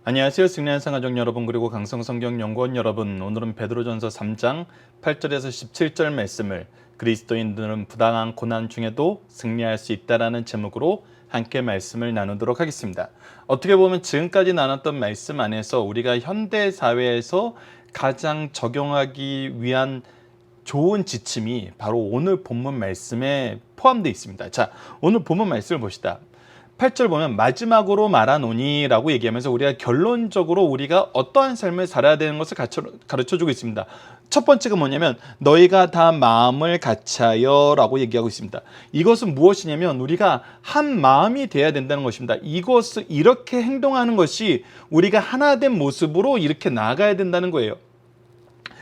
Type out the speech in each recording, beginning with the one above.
안녕하세요. 승리한 가족 여러분, 그리고 강성성경연구원 여러분. 오늘은 베드로전서 3장 8절에서 17절 말씀을 그리스도인들은 부당한 고난 중에도 승리할 수 있다라는 제목으로 함께 말씀을 나누도록 하겠습니다. 어떻게 보면 지금까지 나눴던 말씀 안에서 우리가 현대 사회에서 가장 적용하기 위한 좋은 지침이 바로 오늘 본문 말씀에 포함되어 있습니다. 자, 오늘 본문 말씀을 봅시다. 8절 보면 마지막으로 말하노니 라고 얘기하면서 우리가 결론적으로 우리가 어떠한 삶을 살아야 되는 것을 가르쳐주고 있습니다. 첫 번째가 뭐냐면 너희가 다 마음을 같이하여 라고 얘기하고 있습니다. 이것은 무엇이냐면 우리가 한 마음이 돼야 된다는 것입니다. 이것을 이렇게 행동하는 것이 우리가 하나 된 모습으로 이렇게 나아가야 된다는 거예요.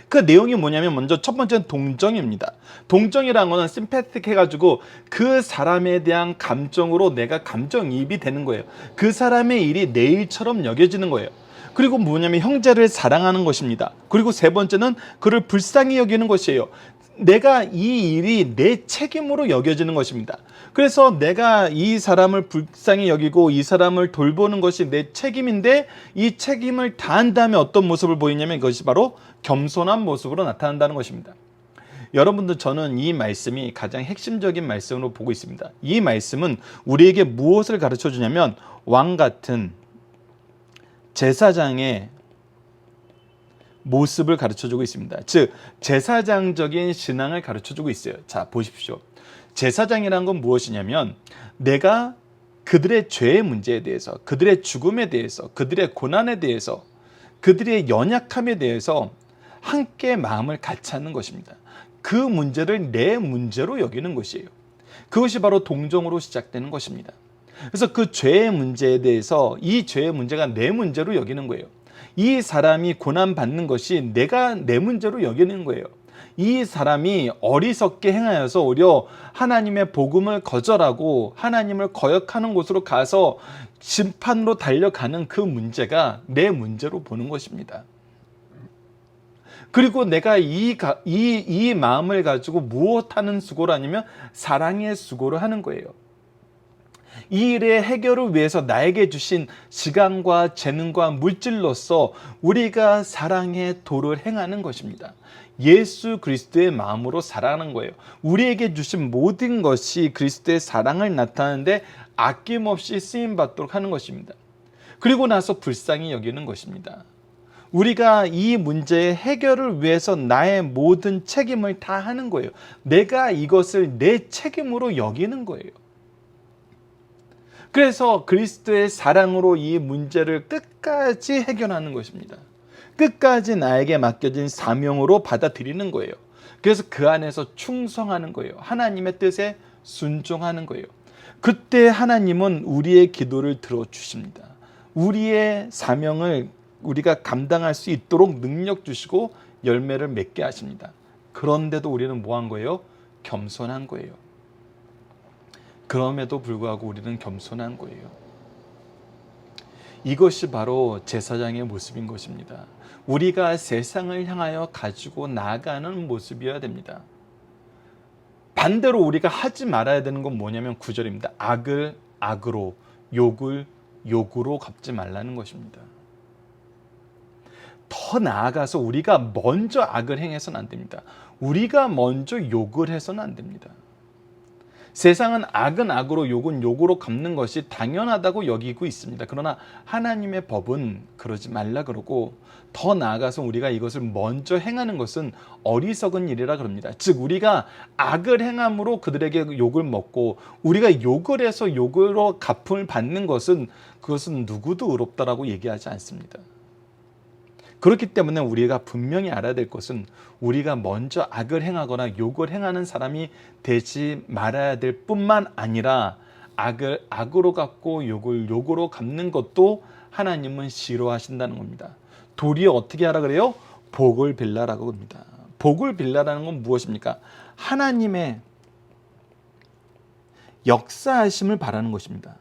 그 내용이 뭐냐면 먼저 첫 번째는 동정입니다. 동정이라는 거는 심패틱 해가지고 그 사람에 대한 감정으로 내가 감정이입이 되는 거예요. 그 사람의 일이 내 일처럼 여겨지는 거예요. 그리고 뭐냐면 형제를 사랑하는 것입니다. 그리고 세 번째는 그를 불쌍히 여기는 것이에요. 내가 이 일이 내 책임으로 여겨지는 것입니다. 그래서 내가 이 사람을 불쌍히 여기고 이 사람을 돌보는 것이 내 책임인데 이 책임을 다한 다음에 어떤 모습을 보이냐면 이것이 바로 겸손한 모습으로 나타난다는 것입니다. 여러분들, 저는 이 말씀이 가장 핵심적인 말씀으로 보고 있습니다. 이 말씀은 우리에게 무엇을 가르쳐 주냐면 왕 같은 제사장의 모습을 가르쳐주고 있습니다. 즉 제사장적인 신앙을 가르쳐주고 있어요. 자, 보십시오. 제사장이란 건 무엇이냐면 내가 그들의 죄의 문제에 대해서, 그들의 죽음에 대해서, 그들의 고난에 대해서, 그들의 연약함에 대해서 함께 마음을 같이 하는 것입니다. 그 문제를 내 문제로 여기는 것이에요. 그것이 바로 동정으로 시작되는 것입니다. 그래서 그 죄의 문제에 대해서 이 죄의 문제가 내 문제로 여기는 거예요. 이 사람이 고난받는 것이 내가 내 문제로 여기는 거예요. 이 사람이 어리석게 행하여서 오히려 하나님의 복음을 거절하고 하나님을 거역하는 곳으로 가서 심판으로 달려가는 그 문제가 내 문제로 보는 것입니다. 그리고 내가 이 마음을 가지고 무엇하는 수고를 하냐면 사랑의 수고를 하는 거예요. 이 일의 해결을 위해서 나에게 주신 시간과 재능과 물질로서 우리가 사랑의 도를 행하는 것입니다. 예수 그리스도의 마음으로 살아가는 거예요. 우리에게 주신 모든 것이 그리스도의 사랑을 나타내는데 아낌없이 쓰임받도록 하는 것입니다. 그리고 나서 불쌍히 여기는 것입니다. 우리가 이 문제의 해결을 위해서 나의 모든 책임을 다 하는 거예요. 내가 이것을 내 책임으로 여기는 거예요. 그래서 그리스도의 사랑으로 이 문제를 끝까지 해결하는 것입니다. 끝까지 나에게 맡겨진 사명으로 받아들이는 거예요. 그래서 그 안에서 충성하는 거예요. 하나님의 뜻에 순종하는 거예요. 그때 하나님은 우리의 기도를 들어주십니다. 우리의 사명을 우리가 감당할 수 있도록 능력 주시고 열매를 맺게 하십니다. 그런데도 우리는 뭐한 거예요? 겸손한 거예요. 그럼에도 불구하고 우리는 겸손한 거예요. 이것이 바로 제사장의 모습인 것입니다. 우리가 세상을 향하여 가지고 나아가는 모습이어야 됩니다. 반대로 우리가 하지 말아야 되는 건 뭐냐면 9절입니다. 악을 악으로, 욕을 욕으로 갚지 말라는 것입니다. 더 나아가서 우리가 먼저 악을 행해서는 안 됩니다. 우리가 먼저 욕을 해서는 안 됩니다. 세상은 악은 악으로 욕은 욕으로 갚는 것이 당연하다고 여기고 있습니다. 그러나 하나님의 법은 그러지 말라 그러고 더 나아가서 우리가 이것을 먼저 행하는 것은 어리석은 일이라 그럽니다. 즉 우리가 악을 행함으로 그들에게 욕을 먹고 우리가 욕을 해서 욕으로 갚음을 받는 것은 그것은 누구도 의롭다라고 얘기하지 않습니다. 그렇기 때문에 우리가 분명히 알아야 될 것은 우리가 먼저 악을 행하거나 욕을 행하는 사람이 되지 말아야 될 뿐만 아니라 악을 악으로 갚고 욕을 욕으로 갚는 것도 하나님은 싫어하신다는 겁니다. 도리어 어떻게 하라 그래요? 복을 빌라라고 합니다. 복을 빌라라는 건 무엇입니까? 하나님의 역사하심을 바라는 것입니다.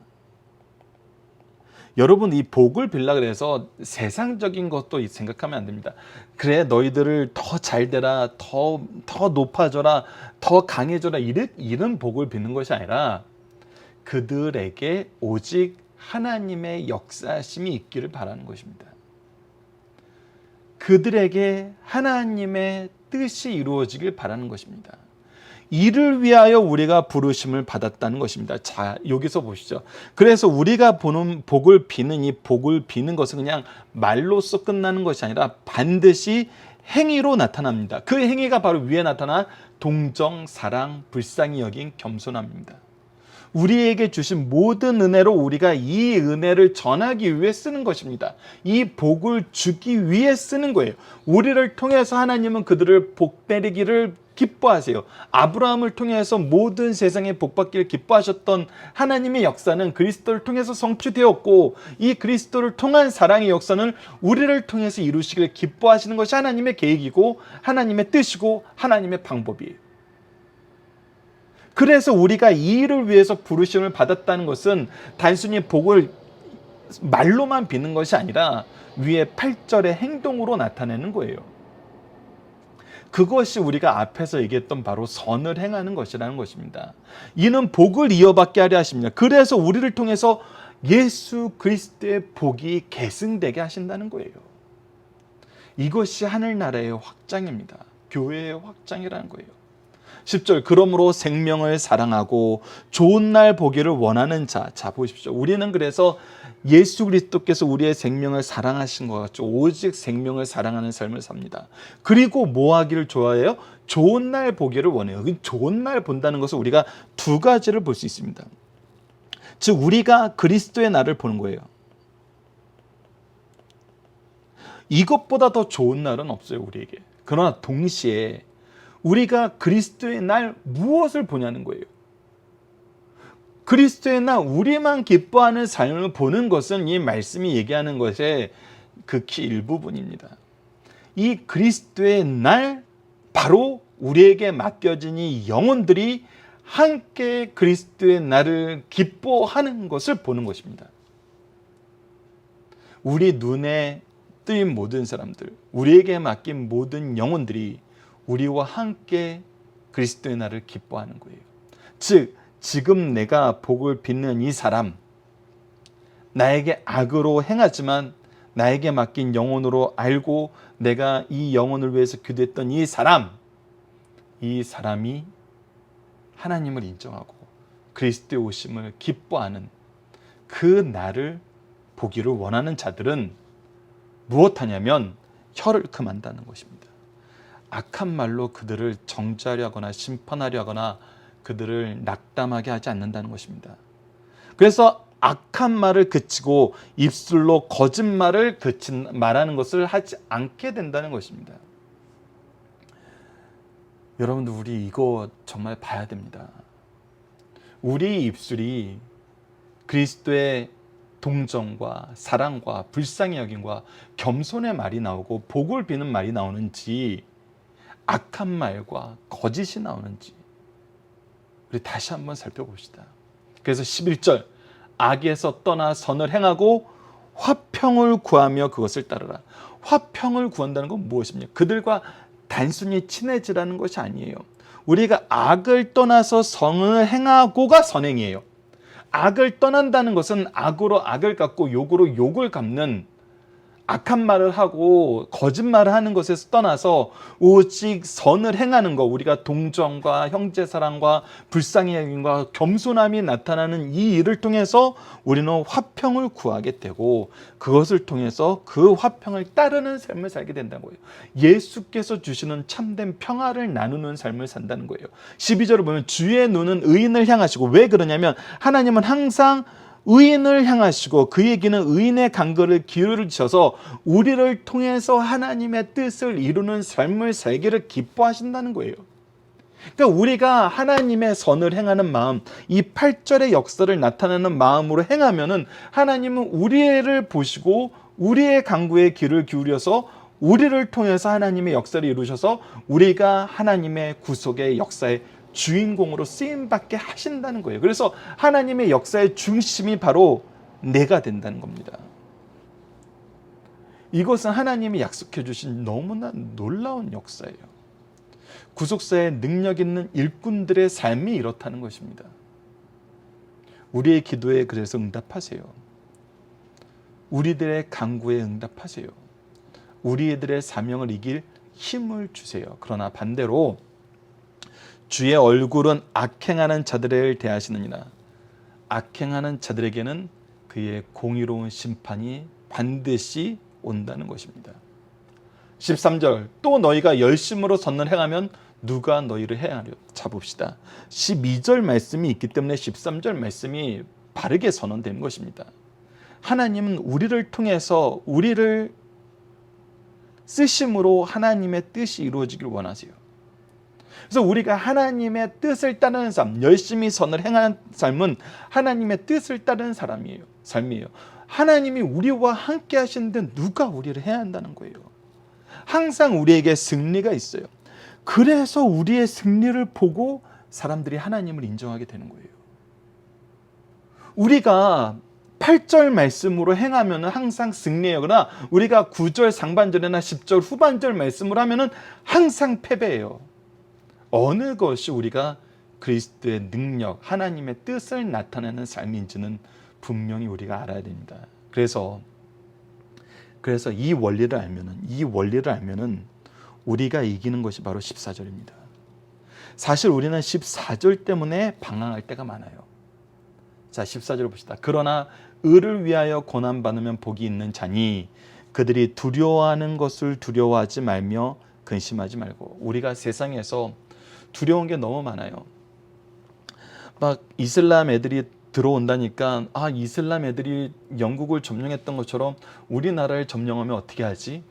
여러분, 이 복을 빌라 그래서 세상적인 것도 생각하면 안 됩니다. 그래, 너희들을 더 잘되라, 더 높아져라, 더 강해져라, 이런 복을 비는 것이 아니라 그들에게 오직 하나님의 역사심이 있기를 바라는 것입니다. 그들에게 하나님의 뜻이 이루어지길 바라는 것입니다. 이를 위하여 우리가 부르심을 받았다는 것입니다. 자, 여기서 보시죠. 그래서 우리가 보는 복을 비는 이 복을 비는 것은 그냥 말로써 끝나는 것이 아니라 반드시 행위로 나타납니다. 그 행위가 바로 위에 나타난 동정, 사랑, 불쌍히 여긴 겸손함입니다. 우리에게 주신 모든 은혜로 우리가 이 은혜를 전하기 위해 쓰는 것입니다. 이 복을 주기 위해 쓰는 거예요. 우리를 통해서 하나님은 그들을 복 내리기를 기뻐하세요. 아브라함을 통해서 모든 세상에 복받기를 기뻐하셨던 하나님의 역사는 그리스도를 통해서 성취되었고, 이 그리스도를 통한 사랑의 역사는 우리를 통해서 이루시기를 기뻐하시는 것이 하나님의 계획이고 하나님의 뜻이고 하나님의 방법이에요. 그래서 우리가 이 일을 위해서 부르심을 받았다는 것은 단순히 복을 말로만 비는 것이 아니라 위에 8절의 행동으로 나타내는 거예요. 그것이 우리가 앞에서 얘기했던 바로 선을 행하는 것이라는 것입니다. 이는 복을 이어받게 하려 하십니다. 그래서 우리를 통해서 예수 그리스도의 복이 계승되게 하신다는 거예요. 이것이 하늘나라의 확장입니다. 교회의 확장이라는 거예요. 10절, 그러므로 생명을 사랑하고 좋은 날 보기를 원하는 자. 자, 보십시오. 우리는 그래서 예수 그리스도께서 우리의 생명을 사랑하신 것 같죠. 오직 생명을 사랑하는 삶을 삽니다. 그리고 뭐 하기를 좋아해요? 좋은 날 보기를 원해요. 좋은 날 본다는 것은 우리가 두 가지를 볼 수 있습니다. 즉 우리가 그리스도의 날을 보는 거예요. 이것보다 더 좋은 날은 없어요, 우리에게. 그러나 동시에 우리가 그리스도의 날 무엇을 보냐는 거예요. 그리스도의 날 우리만 기뻐하는 삶을 보는 것은 이 말씀이 얘기하는 것의 극히 일부분입니다. 이 그리스도의 날, 바로 우리에게 맡겨진 이 영혼들이 함께 그리스도의 날을 기뻐하는 것을 보는 것입니다. 우리 눈에 뜨인 모든 사람들, 우리에게 맡긴 모든 영혼들이 우리와 함께 그리스도의 날을 기뻐하는 거예요. 즉 지금 내가 복을 빚는 이 사람, 나에게 악으로 행하지만 나에게 맡긴 영혼으로 알고 내가 이 영혼을 위해서 기도했던 이 사람이 하나님을 인정하고 그리스도의 오심을 기뻐하는 그 날을 보기를 원하는 자들은 무엇하냐면 혀를 금한다는 것입니다. 악한 말로 그들을 정죄하려 하거나 심판하려 하거나 그들을 낙담하게 하지 않는다는 것입니다. 그래서 악한 말을 그치고 입술로 거짓말을 말하는 것을 하지 않게 된다는 것입니다. 여러분들, 우리 이거 정말 봐야 됩니다. 우리 입술이 그리스도의 동정과 사랑과 불쌍히 여김과 겸손의 말이 나오고 복을 비는 말이 나오는지, 악한 말과 거짓이 나오는지 우리 다시 한번 살펴봅시다. 그래서 11절, 악에서 떠나 선을 행하고 화평을 구하며 그것을 따르라. 화평을 구한다는 건 무엇입니까? 그들과 단순히 친해지라는 것이 아니에요. 우리가 악을 떠나서 선을 행하고가 선행이에요. 악을 떠난다는 것은 악으로 악을 갚고 욕으로 욕을 갚는, 악한 말을 하고 거짓말을 하는 것에서 떠나서 오직 선을 행하는 것, 우리가 동정과 형제사랑과 불쌍히 여김과 겸손함이 나타나는 이 일을 통해서 우리는 화평을 구하게 되고 그것을 통해서 그 화평을 따르는 삶을 살게 된다는 거예요. 예수께서 주시는 참된 평화를 나누는 삶을 산다는 거예요. 12절을 보면 주의 눈은 의인을 향하시고, 왜 그러냐면 하나님은 항상 의인을 향하시고 그에게는 의인의 간구를 기울이셔서 우리를 통해서 하나님의 뜻을 이루는 삶을 살기를 기뻐하신다는 거예요. 그러니까 우리가 하나님의 선을 행하는 마음, 이 8절의 역사를 나타내는 마음으로 행하면은 하나님은 우리를 보시고 우리의 간구에 귀를 기울여서 우리를 통해서 하나님의 역사를 이루셔서 우리가 하나님의 구속의 역사에 주인공으로 쓰임받게 하신다는 거예요. 그래서 하나님의 역사의 중심이 바로 내가 된다는 겁니다. 이것은 하나님이 약속해 주신 너무나 놀라운 역사예요. 구속사에 능력 있는 일꾼들의 삶이 이렇다는 것입니다. 우리의 기도에 그래서 응답하세요. 우리들의 간구에 응답하세요. 우리들의 사명을 이길 힘을 주세요. 그러나 반대로 주의 얼굴은 악행하는 자들을 대하시느니라. 악행하는 자들에게는 그의 공의로운 심판이 반드시 온다는 것입니다. 13절, 또 너희가 열심으로 선을 행하면 누가 너희를 해하려. 자 봅시다. 12절 말씀이 있기 때문에 13절 말씀이 바르게 선언되는 것입니다. 하나님은 우리를 통해서 우리를 쓰심으로 하나님의 뜻이 이루어지길 원하세요. 그래서 우리가 하나님의 뜻을 따르는 삶, 열심히 선을 행하는 삶은 하나님의 뜻을 따르는 삶이에요. 하나님이 우리와 함께 하시는데 누가 우리를 해야 한다는 거예요. 항상 우리에게 승리가 있어요. 그래서 우리의 승리를 보고 사람들이 하나님을 인정하게 되는 거예요. 우리가 8절 말씀으로 행하면 항상 승리해요. 그러나 우리가 9절 상반절이나 10절 후반절 말씀을 하면 항상 패배해요. 어느 것이 우리가 그리스도의 능력, 하나님의 뜻을 나타내는 삶인지는 분명히 우리가 알아야 됩니다. 그래서 이 원리를 알면은 우리가 이기는 것이 바로 14절입니다. 사실 우리는 14절 때문에 방황할 때가 많아요. 자, 14절 봅시다. 그러나 의를 위하여 고난받으면 복이 있는 자니 그들이 두려워하는 것을 두려워하지 말며 근심하지 말고. 우리가 세상에서 두려운 게 너무 많아요. 막 이슬람 애들이 들어온다니까 이슬람 애들이 영국을 점령했던 것처럼 우리나라를 점령하면 어떻게 하지?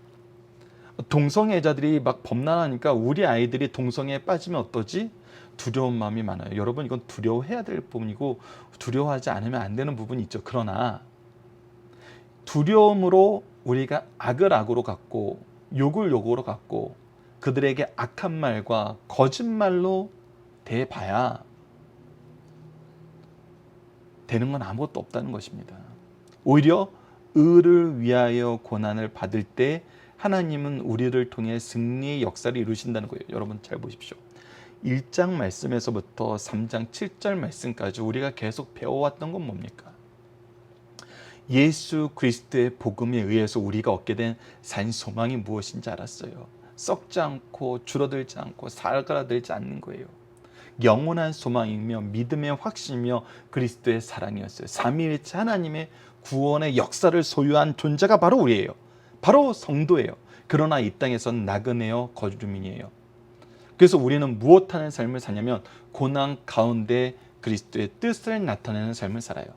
동성애자들이 막 범람하니까 우리 아이들이 동성애에 빠지면 어떠지? 두려운 마음이 많아요. 여러분, 이건 두려워해야 될 부분이고 두려워하지 않으면 안 되는 부분이 있죠. 그러나 두려움으로 우리가 악을 악으로 갖고 욕을 욕으로 갖고 그들에게 악한 말과 거짓말로 대봐야 되는 건 아무것도 없다는 것입니다. 오히려 의를 위하여 고난을 받을 때 하나님은 우리를 통해 승리의 역사를 이루신다는 거예요. 여러분 잘 보십시오. 1장 말씀에서부터 3장 7절 말씀까지 우리가 계속 배워왔던 건 뭡니까? 예수 그리스도의 복음에 의해서 우리가 얻게 된 산 소망이 무엇인지 알았어요. 썩지 않고 줄어들지 않고 사그라들지 않는 거예요. 영원한 소망이며 믿음의 확신이며 그리스도의 사랑이었어요. 삼위일체 하나님의 구원의 역사를 소유한 존재가 바로 우리예요. 바로 성도예요. 그러나 이 땅에선 나그네요, 거주민이에요. 그래서 우리는 무엇하는 삶을 사냐면 고난 가운데 그리스도의 뜻을 나타내는 삶을 살아요.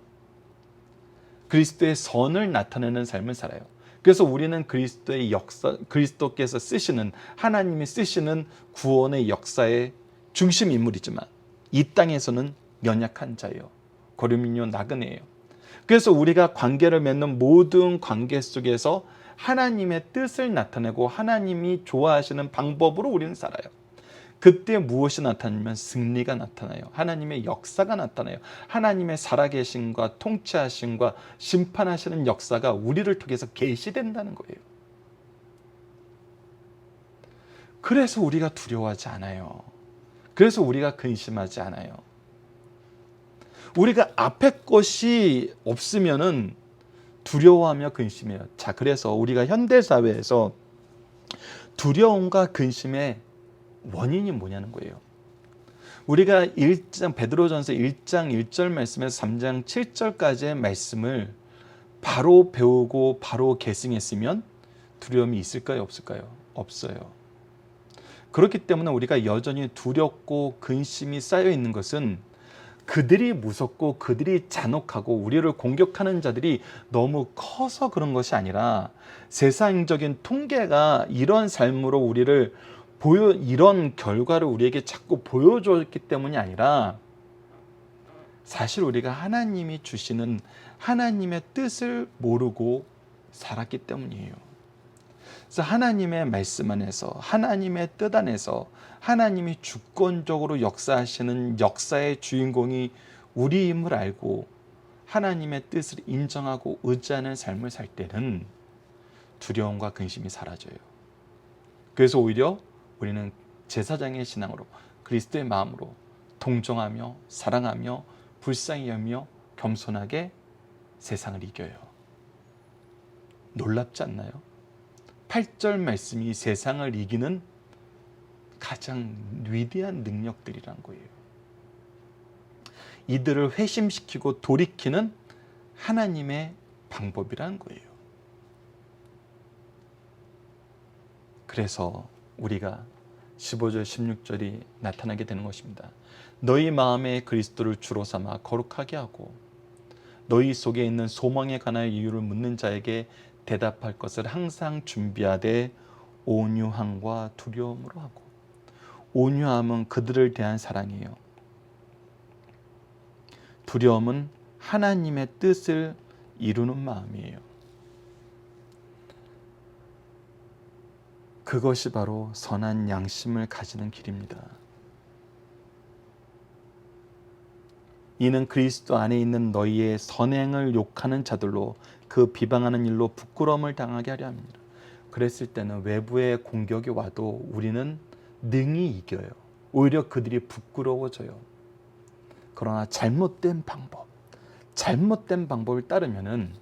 그리스도의 선을 나타내는 삶을 살아요. 그래서 우리는 그리스도의 역사, 그리스도께서 쓰시는, 하나님이 쓰시는 구원의 역사의 중심 인물이지만 이 땅에서는 연약한 자예요. 거류민요, 나그네예요. 그래서 우리가 관계를 맺는 모든 관계 속에서 하나님의 뜻을 나타내고 하나님이 좋아하시는 방법으로 우리는 살아요. 그때 무엇이 나타나면 승리가 나타나요. 하나님의 역사가 나타나요. 하나님의 살아계심과 통치하심과 심판하시는 역사가 우리를 통해서 계시된다는 거예요. 그래서 우리가 두려워하지 않아요. 그래서 우리가 근심하지 않아요. 우리가 앞에 것이 없으면은 두려워하며 근심해요. 자, 그래서 우리가 현대사회에서 두려움과 근심의 원인이 뭐냐는 거예요. 우리가 베드로전서 1장 1절 말씀에서 3장 7절까지의 말씀을 바로 배우고 바로 계승했으면 두려움이 있을까요? 없을까요? 없어요. 그렇기 때문에 우리가 여전히 두렵고 근심이 쌓여 있는 것은 그들이 무섭고 그들이 잔혹하고 우리를 공격하는 자들이 너무 커서 그런 것이 아니라 세상적인 통계가 이런 삶으로 우리를 이런 결과를 우리에게 자꾸 보여줬기 때문이 아니라 사실 우리가 하나님이 주시는 하나님의 뜻을 모르고 살았기 때문이에요. 그래서 하나님의 말씀 안에서, 하나님의 뜻 안에서 하나님이 주권적으로 역사하시는 역사의 주인공이 우리임을 알고 하나님의 뜻을 인정하고 의지하는 삶을 살 때는 두려움과 근심이 사라져요. 그래서 오히려 우리는 제사장의 신앙으로 그리스도의 마음으로 동정하며 사랑하며 불쌍히 여기며 겸손하게 세상을 이겨요. 놀랍지 않나요? 8절 말씀이 세상을 이기는 가장 위대한 능력들이란 거예요. 이들을 회심시키고 돌이키는 하나님의 방법이란 거예요. 그래서 우리가 15절 16절이 나타나게 되는 것입니다. 너희 마음에 그리스도를 주로 삼아 거룩하게 하고 너희 속에 있는 소망에 관한 이유를 묻는 자에게 대답할 것을 항상 준비하되 온유함과 두려움으로 하고, 온유함은 그들을 대한 사랑이에요. 두려움은 하나님의 뜻을 이루는 마음이에요. 그것이 바로 선한 양심을 가지는 길입니다. 이는 그리스도 안에 있는 너희의 선행을 욕하는 자들로 그 비방하는 일로 부끄러움을 당하게 하려 합니다. 그랬을 때는 외부의 공격이 와도 우리는 능히 이겨요. 오히려 그들이 부끄러워져요. 그러나 잘못된 방법을 따르면은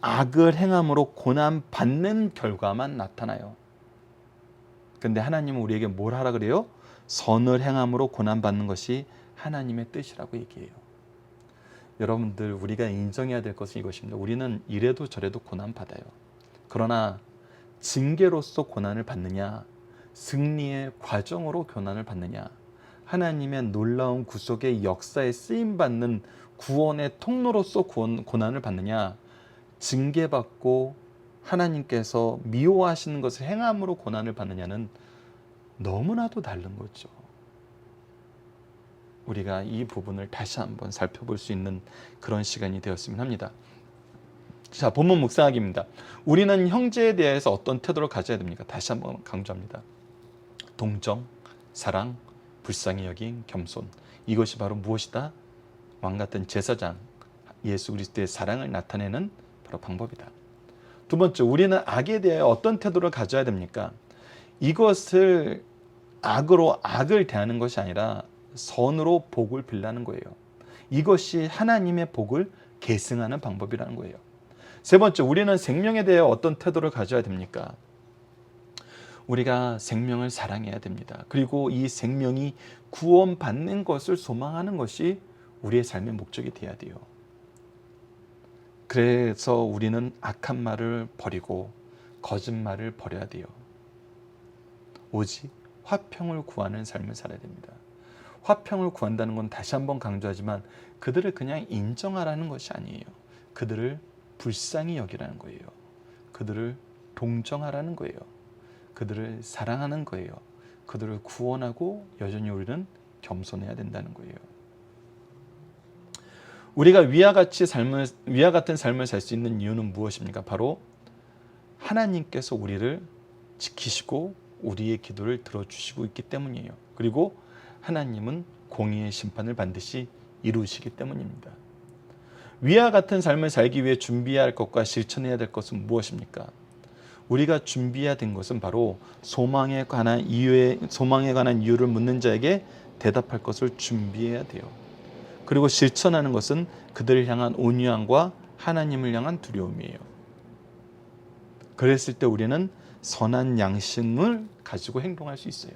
악을 행함으로 고난 받는 결과만 나타나요. 근데 하나님은 우리에게 뭘 하라 그래요? 선을 행함으로 고난 받는 것이 하나님의 뜻이라고 얘기해요. 여러분들, 우리가 인정해야 될 것은 이것입니다. 우리는 이래도 저래도 고난 받아요. 그러나 징계로서 고난을 받느냐, 승리의 과정으로 고난을 받느냐, 하나님의 놀라운 구속의 역사에 쓰임받는 구원의 통로로서 고난을 받느냐, 징계받고 하나님께서 미워하시는 것을 행함으로 고난을 받느냐는 너무나도 다른 거죠. 우리가 이 부분을 다시 한번 살펴볼 수 있는 그런 시간이 되었으면 합니다. 자, 본문 묵상하기입니다. 우리는 형제에 대해서 어떤 태도를 가져야 됩니까? 다시 한번 강조합니다. 동정, 사랑, 불쌍히 여긴 겸손. 이것이 바로 무엇이다? 왕같은 제사장 예수 그리스도의 사랑을 나타내는 바로 방법이다. 두 번째, 우리는 악에 대해 어떤 태도를 가져야 됩니까? 이것을 악으로 악을 대하는 것이 아니라 선으로 복을 빌라는 거예요. 이것이 하나님의 복을 계승하는 방법이라는 거예요. 세 번째, 우리는 생명에 대해 어떤 태도를 가져야 됩니까? 우리가 생명을 사랑해야 됩니다. 그리고 이 생명이 구원받는 것을 소망하는 것이 우리의 삶의 목적이 되어야 돼요. 그래서 우리는 악한 말을 버리고 거짓말을 버려야 돼요. 오직 화평을 구하는 삶을 살아야 됩니다. 화평을 구한다는 건 다시 한번 강조하지만 그들을 그냥 인정하라는 것이 아니에요. 그들을 불쌍히 여기라는 거예요. 그들을 동정하라는 거예요. 그들을 사랑하는 거예요. 그들을 구원하고 여전히 우리는 겸손해야 된다는 거예요. 우리가 위와 같은 삶을 살 수 있는 이유는 무엇입니까? 바로 하나님께서 우리를 지키시고 우리의 기도를 들어주시고 있기 때문이에요. 그리고 하나님은 공의의 심판을 반드시 이루시기 때문입니다. 위와 같은 삶을 살기 위해 준비해야 할 것과 실천해야 될 것은 무엇입니까? 우리가 준비해야 된 것은 바로 소망에 관한 이유를 묻는 자에게 대답할 것을 준비해야 돼요. 그리고 실천하는 것은 그들을 향한 온유함과 하나님을 향한 두려움이에요. 그랬을 때 우리는 선한 양심을 가지고 행동할 수 있어요.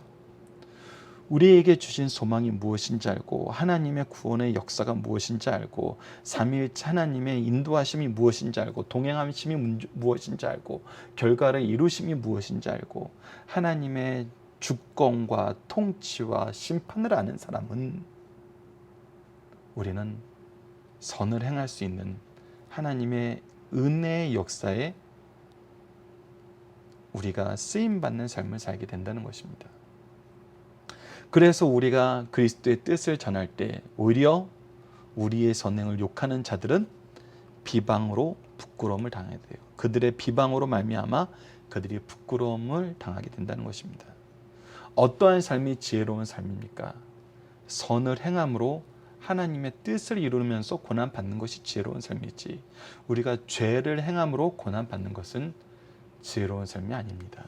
우리에게 주신 소망이 무엇인지 알고, 하나님의 구원의 역사가 무엇인지 알고, 삼위일체 하나님의 인도하심이 무엇인지 알고, 동행하심이 무엇인지 알고, 결과를 이루심이 무엇인지 알고, 하나님의 주권과 통치와 심판을 아는 사람은 우리는 선을 행할 수 있는 하나님의 은혜의 역사에 우리가 쓰임받는 삶을 살게 된다는 것입니다. 그래서 우리가 그리스도의 뜻을 전할 때 오히려 우리의 선행을 욕하는 자들은 비방으로 부끄러움을 당하게 돼요. 그들의 비방으로 말미암아 그들이 부끄러움을 당하게 된다는 것입니다. 어떠한 삶이 지혜로운 삶입니까? 선을 행함으로 하나님의 뜻을 이루면서 고난받는 것이 지혜로운 삶이지, 우리가 죄를 행함으로 고난받는 것은 지혜로운 삶이 아닙니다.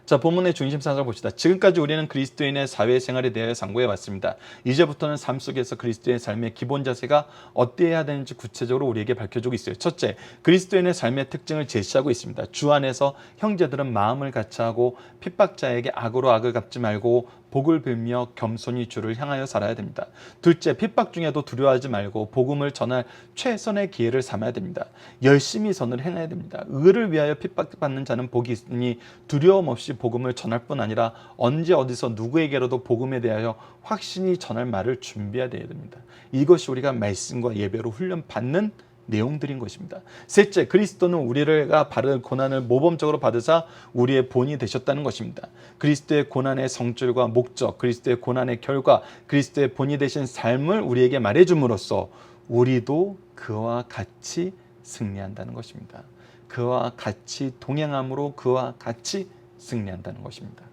자, 본문의 중심 사상을 봅시다. 지금까지 우리는 그리스도인의 사회생활에 대하여 상고해 왔습니다. 이제부터는 삶 속에서 그리스도의 삶의 기본 자세가 어때야 되는지 구체적으로 우리에게 밝혀주고 있어요. 첫째, 그리스도인의 삶의 특징을 제시하고 있습니다. 주 안에서 형제들은 마음을 같이하고 핍박자에게 악으로 악을 갚지 말고 복을 빌며 겸손히 주를 향하여 살아야 됩니다. 둘째, 핍박 중에도 두려워하지 말고 복음을 전할 최선의 기회를 삼아야 됩니다. 열심히 선을 행해야 됩니다. 의를 위하여 핍박받는 자는 복이 있으니 두려움 없이 복음을 전할 뿐 아니라 언제 어디서 누구에게라도 복음에 대하여 확신히 전할 말을 준비해야 됩니다. 이것이 우리가 말씀과 예배로 훈련받는 내용들인 것입니다. 셋째, 그리스도는 우리가 받을 고난을 모범적으로 받으사 우리의 본이 되셨다는 것입니다. 그리스도의 고난의 성질과 목적, 그리스도의 고난의 결과, 그리스도의 본이 되신 삶을 우리에게 말해줌으로써 우리도 그와 같이 승리한다는 것입니다. 그와 같이 동행함으로 그와 같이 승리한다는 것입니다.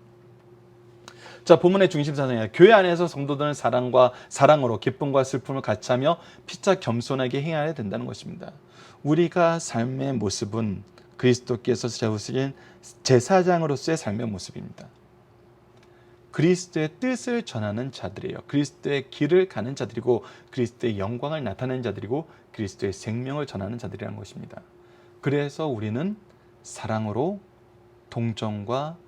자, 본문의 중심 사상이에요. 교회 안에서 성도들은 사랑으로 기쁨과 슬픔을 같이 하며 피차 겸손하게 행해야 된다는 것입니다. 우리가 삶의 모습은 그리스도께서 세우신 제사장으로서의 삶의 모습입니다. 그리스도의 뜻을 전하는 자들이에요. 그리스도의 길을 가는 자들이고 그리스도의 영광을 나타내는 자들이고 그리스도의 생명을 전하는 자들이라는 것입니다. 그래서 우리는 사랑으로 동정과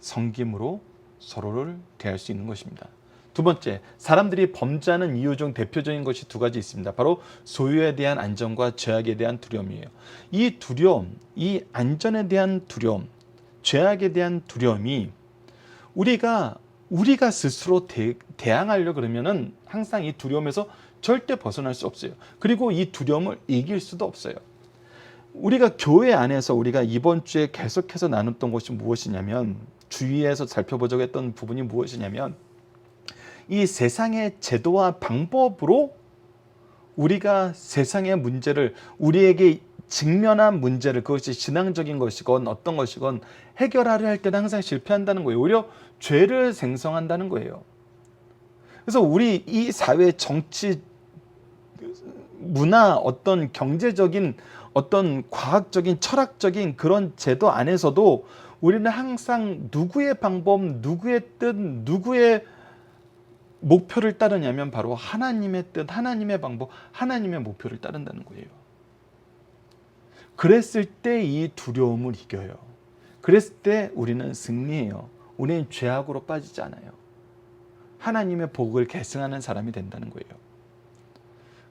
섬김으로 서로를 대할 수 있는 것입니다. 두 번째, 사람들이 범죄하는 이유 중 대표적인 것이 두 가지 있습니다. 바로 소유에 대한 안전과 죄악에 대한 두려움이에요. 이 두려움, 이 안전에 대한 두려움, 죄악에 대한 두려움이 우리가 스스로 대항하려 그러면은 항상 이 두려움에서 절대 벗어날 수 없어요. 그리고 이 두려움을 이길 수도 없어요. 우리가 교회 안에서 우리가 이번 주에 계속해서 나눴던 것이 무엇이냐면, 주위에서 살펴보자고 했던 부분이 무엇이냐면, 이 세상의 제도와 방법으로 우리가 세상의 문제를, 우리에게 직면한 문제를, 그것이 신앙적인 것이건 어떤 것이건 해결하려 할 때는 항상 실패한다는 거예요. 오히려 죄를 생성한다는 거예요. 그래서 우리 이 사회, 정치, 문화, 어떤 경제적인, 어떤 과학적인, 철학적인 그런 제도 안에서도 우리는 항상 누구의 방법, 누구의 뜻, 누구의 목표를 따르냐면 바로 하나님의 뜻, 하나님의 방법, 하나님의 목표를 따른다는 거예요. 그랬을 때 이 두려움을 이겨요. 그랬을 때 우리는 승리해요. 우리는 죄악으로 빠지지 않아요. 하나님의 복을 계승하는 사람이 된다는 거예요.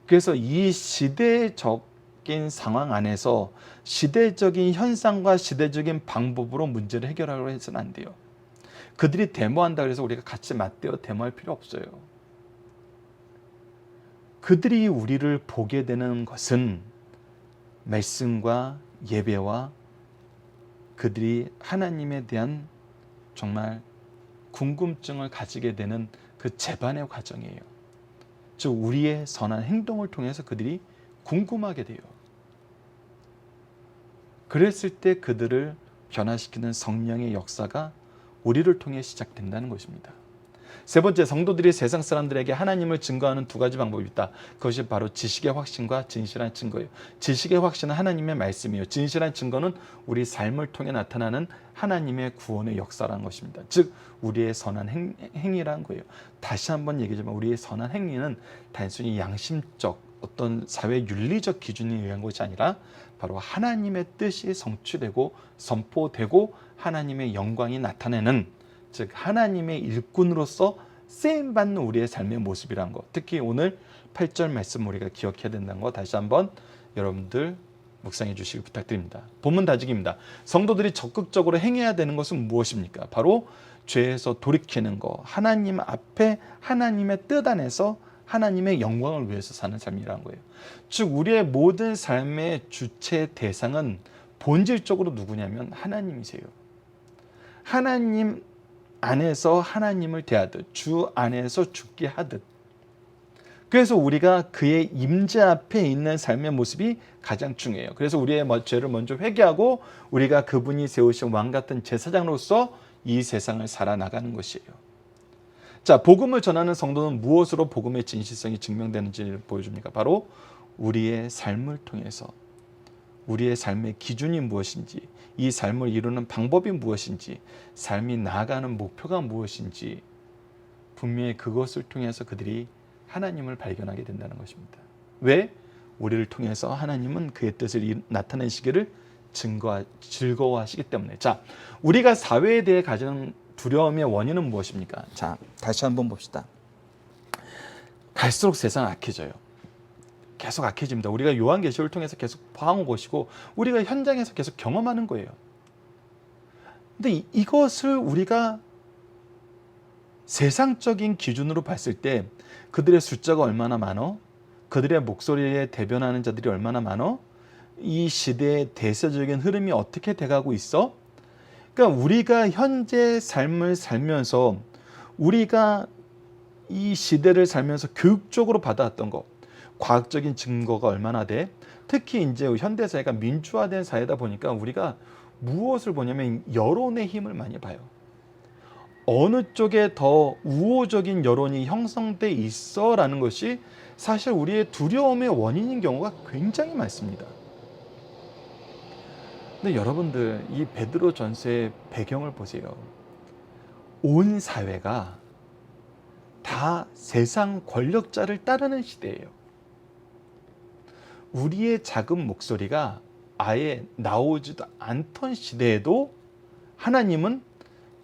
그래서 이 시대적인 상황 안에서 시대적인 현상과 시대적인 방법으로 문제를 해결하려고 해서는 안 돼요. 그들이 데모한다 그래서 우리가 같이 맞대어 데모할 필요 없어요. 그들이 우리를 보게 되는 것은 말씀과 예배와 그들이 하나님에 대한 정말 궁금증을 가지게 되는 그 재반의 과정이에요. 즉 우리의 선한 행동을 통해서 그들이 궁금하게 돼요. 그랬을 때 그들을 변화시키는 성령의 역사가 우리를 통해 시작된다는 것입니다. 세 번째, 성도들이 세상 사람들에게 하나님을 증거하는 두 가지 방법이 있다. 그것이 바로 지식의 확신과 진실한 증거예요. 지식의 확신은 하나님의 말씀이에요. 진실한 증거는 우리 삶을 통해 나타나는 하나님의 구원의 역사라는 것입니다. 즉 우리의 선한 행위라는 거예요. 다시 한번 얘기하지만 우리의 선한 행위는 단순히 양심적 어떤 사회 윤리적 기준에 의한 것이 아니라 바로 하나님의 뜻이 성취되고 선포되고 하나님의 영광이 나타내는, 즉 하나님의 일꾼으로서 쓰임받는 우리의 삶의 모습이라는 것. 특히 오늘 8절 말씀 우리가 기억해야 된다는 것 다시 한번 여러분들 묵상해 주시기 부탁드립니다. 본문 다짐입니다. 성도들이 적극적으로 행해야 되는 것은 무엇입니까? 바로 죄에서 돌이키는 것, 하나님 앞에 하나님의 뜻 안에서 하나님의 영광을 위해서 사는 삶이라는 거예요. 즉 우리의 모든 삶의 주체 대상은 본질적으로 누구냐면 하나님이세요. 하나님 안에서 하나님을 대하듯, 주 안에서 죽게 하듯. 그래서 우리가 그의 임재 앞에 있는 삶의 모습이 가장 중요해요. 그래서 우리의 죄를 먼저 회개하고 우리가 그분이 세우신 왕 같은 제사장으로서 이 세상을 살아나가는 것이에요. 자, 복음을 전하는 성도는 무엇으로 복음의 진실성이 증명되는지를 보여줍니까? 바로 우리의 삶을 통해서, 우리의 삶의 기준이 무엇인지, 이 삶을 이루는 방법이 무엇인지, 삶이 나아가는 목표가 무엇인지 분명히 그것을 통해서 그들이 하나님을 발견하게 된다는 것입니다. 왜? 우리를 통해서 하나님은 그의 뜻을 나타내시기를 즐거워하시기 때문에. 자, 우리가 사회에 대해 가지는 두려움의 원인은 무엇입니까? 자, 다시 한번 봅시다. 갈수록 세상 악해져요. 계속 악해집니다. 우리가 요한계시록을 통해서 계속 봐온 것이고 우리가 현장에서 계속 경험하는 거예요. 근데 이것을 우리가 세상적인 기준으로 봤을 때 그들의 숫자가 얼마나 많어? 그들의 목소리에 대변하는 자들이 얼마나 많어? 이 시대의 대세적인 흐름이 어떻게 돼가고 있어? 그러니까 우리가 현재 삶을 살면서 우리가 이 시대를 살면서 교육적으로 받아왔던 것, 과학적인 증거가 얼마나 돼? 특히 이제 현대사회가 민주화된 사회다 보니까 우리가 무엇을 보냐면 여론의 힘을 많이 봐요. 어느 쪽에 더 우호적인 여론이 형성돼 있어라는 것이 사실 우리의 두려움의 원인인 경우가 굉장히 많습니다. 근데 여러분들 이 베드로 전서의 배경을 보세요. 온 사회가 다 세상 권력자를 따르는 시대예요. 우리의 작은 목소리가 아예 나오지도 않던 시대에도 하나님은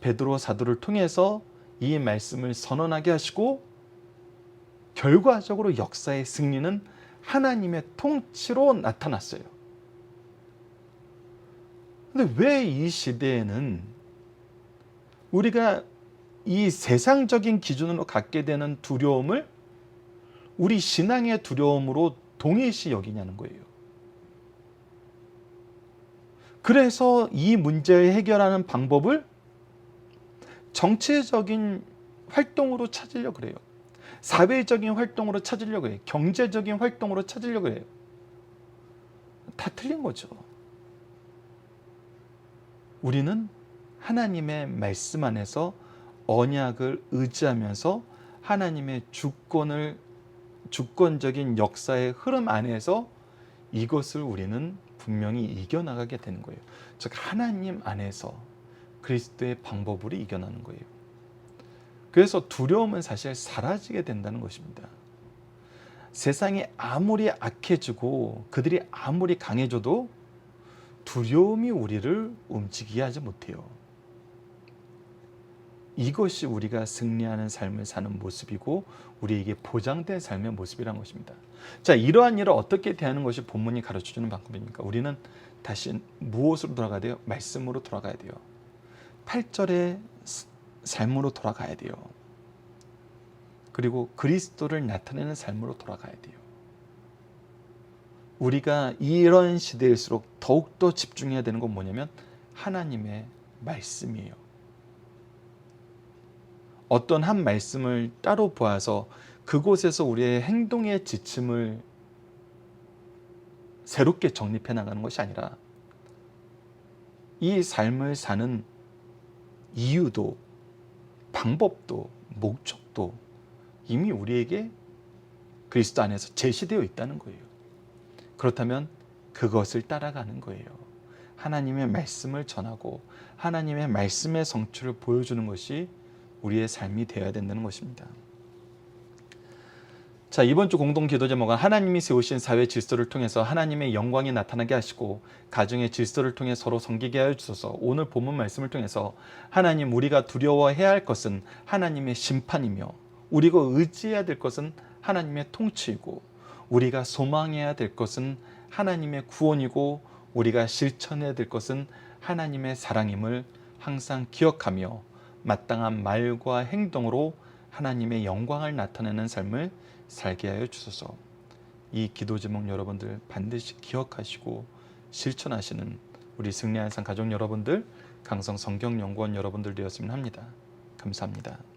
베드로 사도를 통해서 이 말씀을 선언하게 하시고 결과적으로 역사의 승리는 하나님의 통치로 나타났어요. 근데 왜 이 시대에는 우리가 이 세상적인 기준으로 갖게 되는 두려움을 우리 신앙의 두려움으로 동일시 여기냐는 거예요. 그래서 이 문제를 해결하는 방법을 정치적인 활동으로 찾으려고 그래요. 사회적인 활동으로 찾으려고 해요. 경제적인 활동으로 찾으려고 해요. 다 틀린 거죠. 우리는 하나님의 말씀 안에서 언약을 의지하면서 하나님의 주권적인 역사의 흐름 안에서 이것을 우리는 분명히 이겨나가게 되는 거예요. 즉 하나님 안에서 그리스도의 방법으로 이겨나는 거예요. 그래서 두려움은 사실 사라지게 된다는 것입니다. 세상이 아무리 악해지고 그들이 아무리 강해져도 두려움이 우리를 움직이게 하지 못해요. 이것이 우리가 승리하는 삶을 사는 모습이고 우리에게 보장된 삶의 모습이라는 것입니다. 자, 이러한 일을 어떻게 대하는 것이 본문이 가르쳐주는 방법입니까? 우리는 다시 무엇으로 돌아가야 돼요? 말씀으로 돌아가야 돼요. 8절의 삶으로 돌아가야 돼요. 그리고 그리스도를 나타내는 삶으로 돌아가야 돼요. 우리가 이런 시대일수록 더욱더 집중해야 되는 건 뭐냐면 하나님의 말씀이에요. 어떤 한 말씀을 따로 보아서 그곳에서 우리의 행동의 지침을 새롭게 정립해 나가는 것이 아니라 이 삶을 사는 이유도 방법도 목적도 이미 우리에게 그리스도 안에서 제시되어 있다는 거예요. 그렇다면 그것을 따라가는 거예요. 하나님의 말씀을 전하고 하나님의 말씀의 성취를 보여주는 것이 우리의 삶이 되어야 된다는 것입니다. 자, 이번 주 공동 기도 제목은 하나님이 세우신 사회 질서를 통해서 하나님의 영광이 나타나게 하시고 가정의 질서를 통해 서로 섬기게 하여 주소서. 오늘 본문 말씀을 통해서 하나님, 우리가 두려워해야 할 것은 하나님의 심판이며 우리가 의지해야 될 것은 하나님의 통치이고 우리가 소망해야 될 것은 하나님의 구원이고 우리가 실천해야 될 것은 하나님의 사랑임을 항상 기억하며 마땅한 말과 행동으로 하나님의 영광을 나타내는 삶을 살게 하여 주소서. 이 기도 제목 여러분들 반드시 기억하시고 실천하시는 우리 승리한 삶 가족 여러분들, 강성 성경연구원 여러분들 되었으면 합니다. 감사합니다.